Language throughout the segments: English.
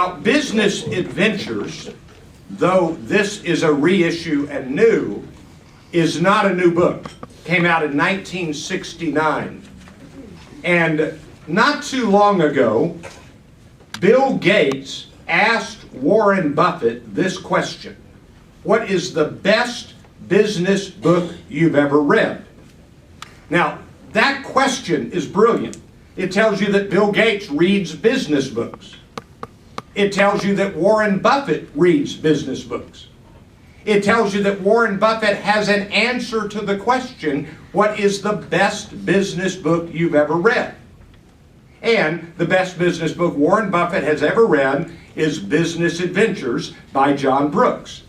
Now, Business Adventures, though this is a reissue and new, is not a new book. Came out in 1969. And not too long ago, Bill Gates asked Warren Buffett this question: what is the best business book you've ever read? Now, that question is brilliant. It tells you that Bill Gates reads business books. It tells you that Warren Buffett reads business books. It tells you that Warren Buffett has an answer to the question, what is the best business book you've ever read? And the best business book Warren Buffett has ever read is Business Adventures by John Brooks.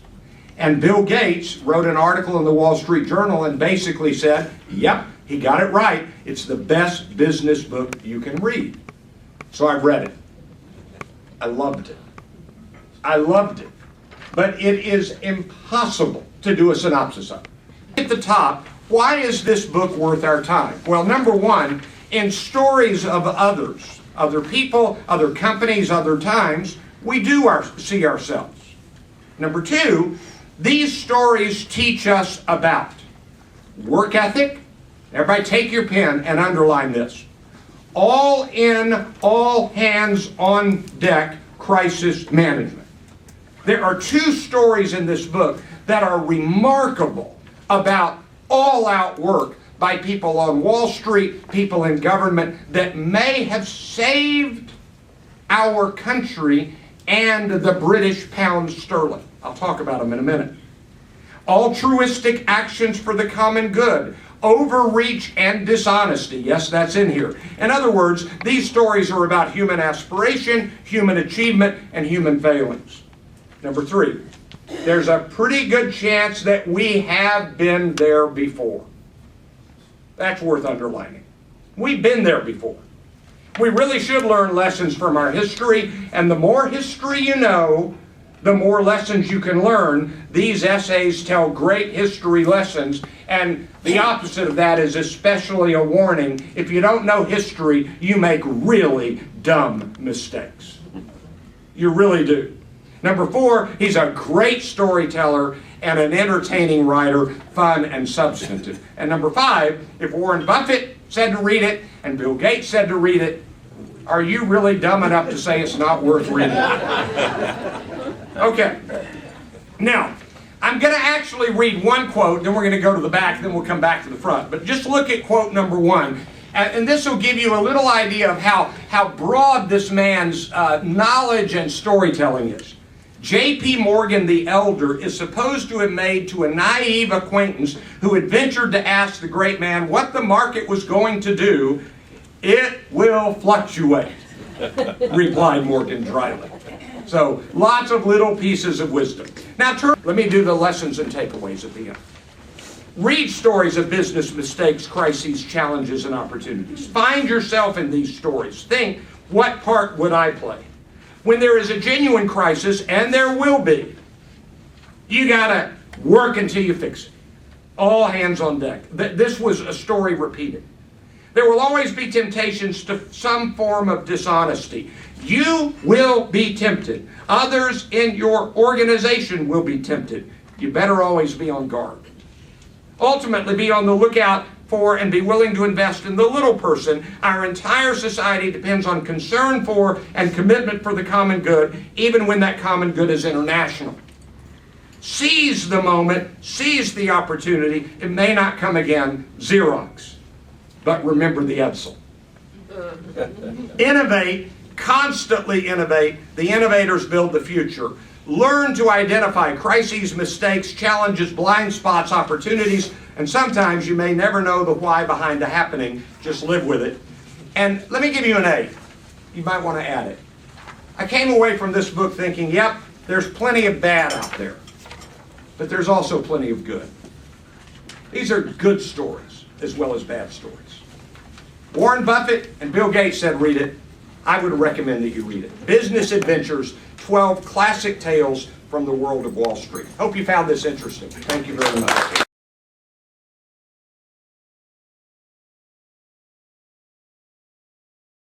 And Bill Gates wrote an article in the Wall Street Journal and basically said, yep, he got it right. It's the best business book you can read. So I've read it. I loved it. I loved it. But it is impossible to do a synopsis of it. At the top, why is this book worth our time? Well, number one, in stories of others, other people, other companies, other times, we do see ourselves. Number two, these stories teach us about work ethic. Everybody take your pen and underline this. All in, all hands on deck crisis management. There are two stories in this book that are remarkable about all-out work by people on Wall Street, people in government that may have saved our country and the British pound sterling. I'll talk about them in a minute. Altruistic actions for the common good. Overreach and dishonesty. Yes, that's in here. In other words, these stories are about human aspiration, human achievement, and human failings. Number three, there's a pretty good chance that we have been there before. That's worth underlining. We've been there before. We really should learn lessons from our history, and the more history you know, the more lessons you can learn. These essays tell great history lessons, and the opposite of that is especially a warning. If you don't know history, you make really dumb mistakes. You really do. Number four, he's a great storyteller and an entertaining writer, fun and substantive. And number five, if Warren Buffett said to read it and Bill Gates said to read it, are you really dumb enough to say it's not worth reading? Okay. Now, I'm going to actually read one quote, then we're going to go to the back, then we'll come back to the front. But just look at quote number one. And this will give you a little idea of how broad this man's knowledge and storytelling is. J.P. Morgan the Elder is supposed to have made to a naive acquaintance who had ventured to ask the great man what the market was going to do. It will fluctuate, replied Morgan dryly. So, lots of little pieces of wisdom. Now, let me do the lessons and takeaways at the end. Read stories of business mistakes, crises, challenges, and opportunities. Find yourself in these stories. Think, what part would I play? When there is a genuine crisis, and there will be, you gotta work until you fix it. All hands on deck. This was a story repeated. There will always be temptations to some form of dishonesty. You will be tempted. Others in your organization will be tempted. You better always be on guard. Ultimately, be on the lookout for and be willing to invest in the little person. Our entire society depends on concern for and commitment for the common good, even when that common good is international. Seize the moment, seize the opportunity. It may not come again, Xerox, but remember the Edsel. Innovate, constantly innovate. The innovators build the future. Learn to identify crises, mistakes, challenges, blind spots, opportunities, and sometimes you may never know the why behind a happening. Just live with it. And let me give you an A. You might want to add it. I came away from this book thinking, yep, there's plenty of bad out there, but there's also plenty of good. These are good stories as well as bad stories. Warren Buffett and Bill Gates said read it. I would recommend that you read it. Business Adventures, 12 Classic Tales from the World of Wall Street. Hope you found this interesting. Thank you very much.